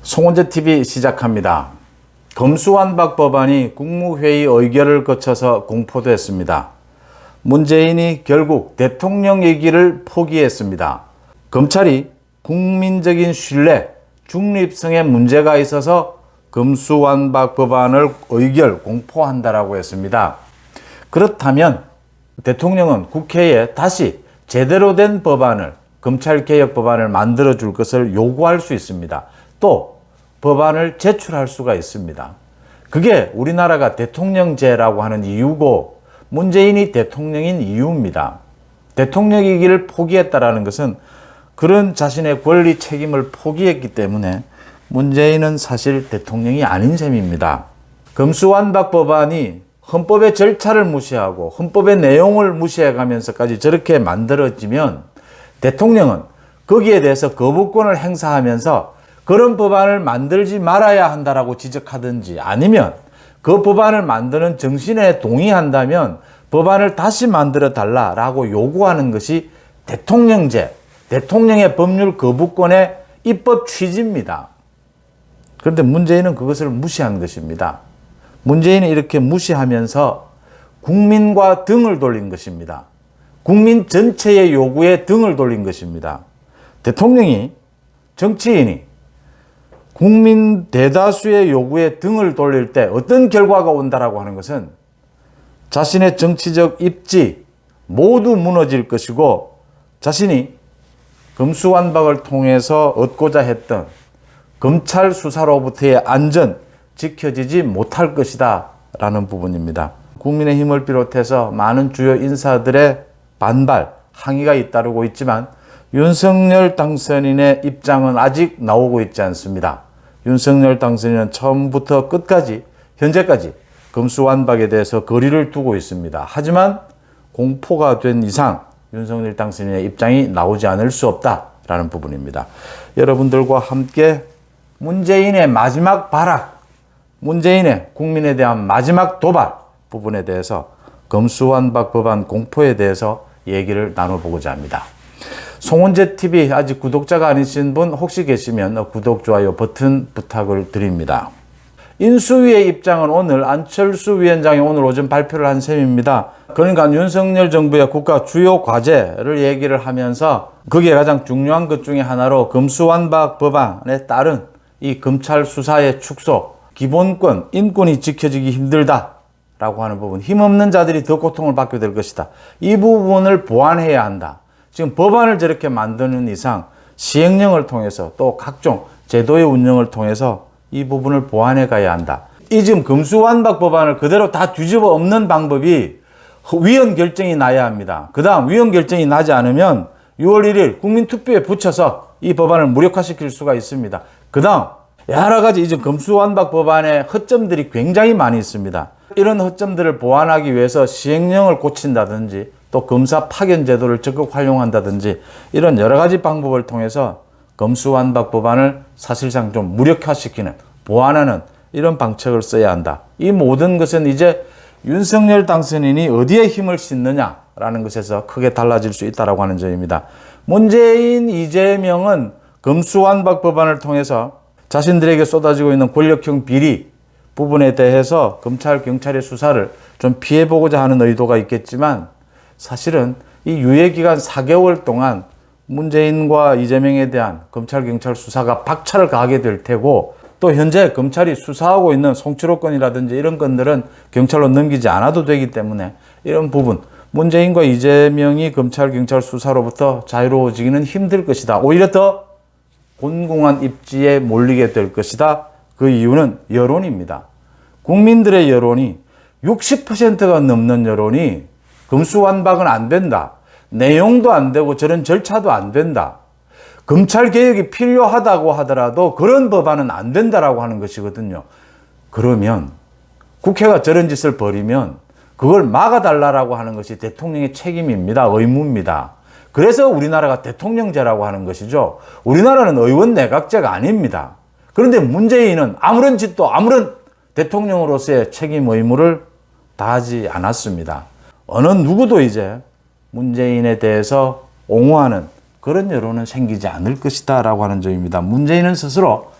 송원재TV 시작합니다. 검수완박 법안이 국무회의 의결을 거쳐서 공포됐습니다. 문재인이 결국 대통령이기를 포기했습니다. 검찰이 국민적인 신뢰, 중립성에 문제가 있어서 검수완박 법안을 의결 공포한다라고 했습니다. 그렇다면 대통령은 국회에 다시 제대로 된 법안을, 검찰개혁 법안을 만들어 줄 것을 요구할 수 있습니다. 또 법안을 제출할 수가 있습니다. 그게 우리나라가 대통령제라고 하는 이유고 문재인이 대통령인 이유입니다. 대통령이기를 포기했다라는 것은 그런 자신의 권리 책임을 포기했기 때문에 문재인은 사실 대통령이 아닌 셈입니다. 검수완박 법안이 헌법의 절차를 무시하고 헌법의 내용을 무시해가면서까지 저렇게 만들어지면 대통령은 거기에 대해서 거부권을 행사하면서 그런 법안을 만들지 말아야 한다라고 지적하든지 아니면 그 법안을 만드는 정신에 동의한다면 법안을 다시 만들어 달라라고 요구하는 것이 대통령제, 대통령의 법률 거부권의 입법 취지입니다. 그런데 문재인은 그것을 무시한 것입니다. 문재인은 이렇게 무시하면서 국민과 등을 돌린 것입니다. 국민 전체의 요구에 등을 돌린 것입니다. 대통령이, 정치인이 국민 대다수의 요구에 등을 돌릴 때 어떤 결과가 온다라고 하는 것은 자신의 정치적 입지 모두 무너질 것이고 자신이 검수완박을 통해서 얻고자 했던 검찰 수사로부터의 안전 지켜지지 못할 것이다 라는 부분입니다. 국민의힘을 비롯해서 많은 주요 인사들의 반발, 항의가 잇따르고 있지만 윤석열 당선인의 입장은 아직 나오고 있지 않습니다. 윤석열 당선인은 처음부터 끝까지 현재까지 검수완박에 대해서 거리를 두고 있습니다. 하지만 공포가 된 이상 윤석열 당선인의 입장이 나오지 않을 수 없다라는 부분입니다. 여러분들과 함께 문재인의 마지막 발악, 문재인의 국민에 대한 마지막 도발 부분에 대해서 검수완박 법안 공포에 대해서 얘기를 나눠보고자 합니다. 송원재TV 아직 구독자가 아니신 분 혹시 계시면 구독, 좋아요 버튼 부탁을 드립니다. 인수위의 입장은 오늘 안철수 위원장이 오늘 오전 발표를 한 셈입니다. 그러니까 윤석열 정부의 국가 주요 과제를 얘기를 하면서 거기에 가장 중요한 것 중에 하나로 검수완박 법안에 따른 이 검찰 수사의 축소, 기본권, 인권이 지켜지기 힘들다라고 하는 부분, 힘없는 자들이 더 고통을 받게 될 것이다. 이 부분을 보완해야 한다. 지금 법안을 저렇게 만드는 이상 시행령을 통해서 또 각종 제도의 운영을 통해서 이 부분을 보완해 가야 한다. 이 지금 검수완박 법안을 그대로 다 뒤집어 엎는 방법이 위헌 결정이 나야 합니다. 그 다음 위헌 결정이 나지 않으면 6월 1일 국민투표에 붙여서 이 법안을 무력화시킬 수가 있습니다. 그 다음 여러 가지 이제 검수완박 법안의 허점들이 굉장히 많이 있습니다. 이런 허점들을 보완하기 위해서 시행령을 고친다든지 또 검사 파견 제도를 적극 활용한다든지 이런 여러 가지 방법을 통해서 검수완박 법안을 사실상 좀 무력화시키는, 보완하는 이런 방책을 써야 한다. 이 모든 것은 이제 윤석열 당선인이 어디에 힘을 싣느냐라는 것에서 크게 달라질 수 있다고 하는 점입니다. 문재인, 이재명은 검수완박 법안을 통해서 자신들에게 쏟아지고 있는 권력형 비리 부분에 대해서 검찰, 경찰의 수사를 좀 피해보고자 하는 의도가 있겠지만 사실은 이 유예기간 4개월 동안 문재인과 이재명에 대한 검찰, 경찰 수사가 박차를 가하게 될 테고 또 현재 검찰이 수사하고 있는 송치로 건이라든지 이런 건들은 경찰로 넘기지 않아도 되기 때문에 이런 부분, 문재인과 이재명이 검찰, 경찰 수사로부터 자유로워지기는 힘들 것이다. 오히려 더 곤궁한 입지에 몰리게 될 것이다. 그 이유는 여론입니다. 국민들의 여론이 60%가 넘는 여론이 검수완박은 안 된다. 내용도 안 되고 저런 절차도 안 된다. 검찰 개혁이 필요하다고 하더라도 그런 법안은 안 된다라고 하는 것이거든요. 그러면 국회가 저런 짓을 벌이면 그걸 막아달라고 하는 것이 대통령의 책임입니다. 의무입니다. 그래서 우리나라가 대통령제라고 하는 것이죠. 우리나라는 의원 내각제가 아닙니다. 그런데 문재인은 아무런 짓도 아무런 대통령으로서의 책임 의무를 다하지 않았습니다. 어느 누구도 이제 문재인에 대해서 옹호하는 그런 여론은 생기지 않을 것이다 라고 하는 점입니다. 문재인은 스스로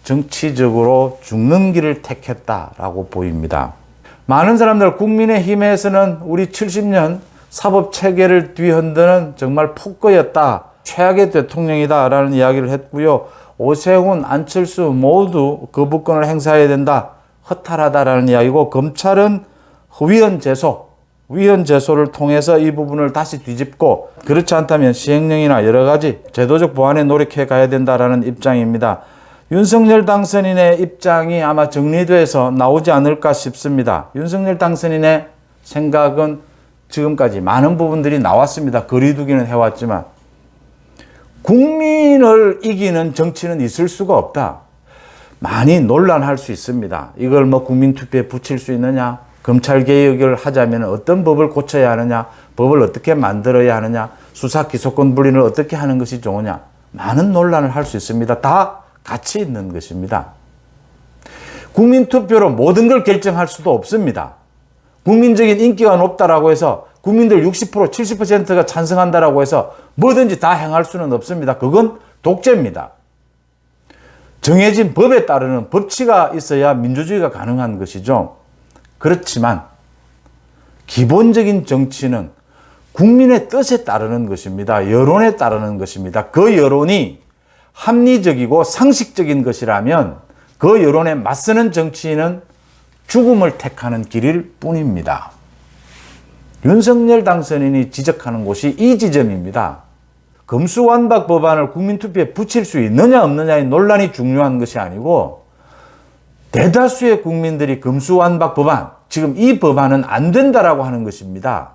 정치적으로 죽는 길을 택했다라고 보입니다. 많은 사람들 국민의힘에서는 우리 70년 사법체계를 뒤흔드는 정말 폭거였다, 최악의 대통령이다라는 이야기를 했고요. 오세훈, 안철수 모두 거부권을 행사해야 된다, 허탈하다라는 이야기고, 검찰은 위헌 제소를 통해서 이 부분을 다시 뒤집고, 그렇지 않다면 시행령이나 여러 가지 제도적 보완에 노력해 가야 된다라는 입장입니다. 윤석열 당선인의 입장이 아마 정리돼서 나오지 않을까 싶습니다. 윤석열 당선인의 생각은 지금까지 많은 부분들이 나왔습니다. 거리두기는 해왔지만 국민을 이기는 정치는 있을 수가 없다. 많이 논란할 수 있습니다. 이걸 뭐 국민투표에 붙일 수 있느냐, 검찰개혁을 하자면 어떤 법을 고쳐야 하느냐, 법을 어떻게 만들어야 하느냐, 수사기소권 분리를 어떻게 하는 것이 좋으냐, 많은 논란을 할 수 있습니다. 다 가치 있는 것입니다. 국민투표로 모든 걸 결정할 수도 없습니다. 국민적인 인기가 높다라고 해서 국민들 60%, 70%가 찬성한다라고 해서 뭐든지 다 행할 수는 없습니다. 그건 독재입니다. 정해진 법에 따르는 법치가 있어야 민주주의가 가능한 것이죠. 그렇지만 기본적인 정치는 국민의 뜻에 따르는 것입니다. 여론에 따르는 것입니다. 그 여론이 합리적이고 상식적인 것이라면 그 여론에 맞서는 정치인은 죽음을 택하는 길일 뿐입니다. 윤석열 당선인이 지적하는 곳이 이 지점입니다. 검수완박 법안을 국민투표에 붙일 수 있느냐 없느냐의 논란이 중요한 것이 아니고, 대다수의 국민들이 검수완박 법안, 지금 이 법안은 안 된다라고 하는 것입니다.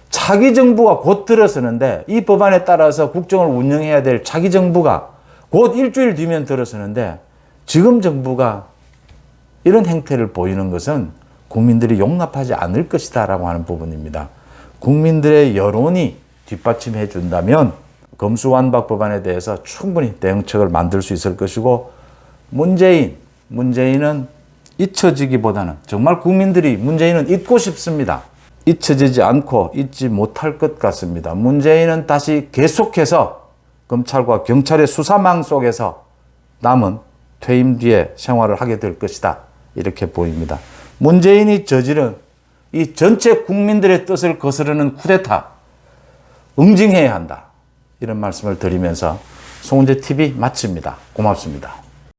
차기 정부가 곧 들어서는데, 이 법안에 따라서 국정을 운영해야 될 차기 정부가 곧 일주일 뒤면 들어서는데, 지금 정부가 이런 행태를 보이는 것은 국민들이 용납하지 않을 것이다 라고 하는 부분입니다. 국민들의 여론이 뒷받침해 준다면 검수완박 법안에 대해서 충분히 대응책을 만들 수 있을 것이고, 문재인은 잊혀지기보다는 정말 국민들이 문재인은 잊고 싶습니다. 잊혀지지 않고 잊지 못할 것 같습니다. 문재인은 다시 계속해서 검찰과 경찰의 수사망 속에서 남은 퇴임 뒤에 생활을 하게 될 것이다, 이렇게 보입니다. 문재인이 저지른 이 전체 국민들의 뜻을 거스르는 쿠데타 응징해야 한다, 이런 말씀을 드리면서 송은재 TV 마칩니다. 고맙습니다.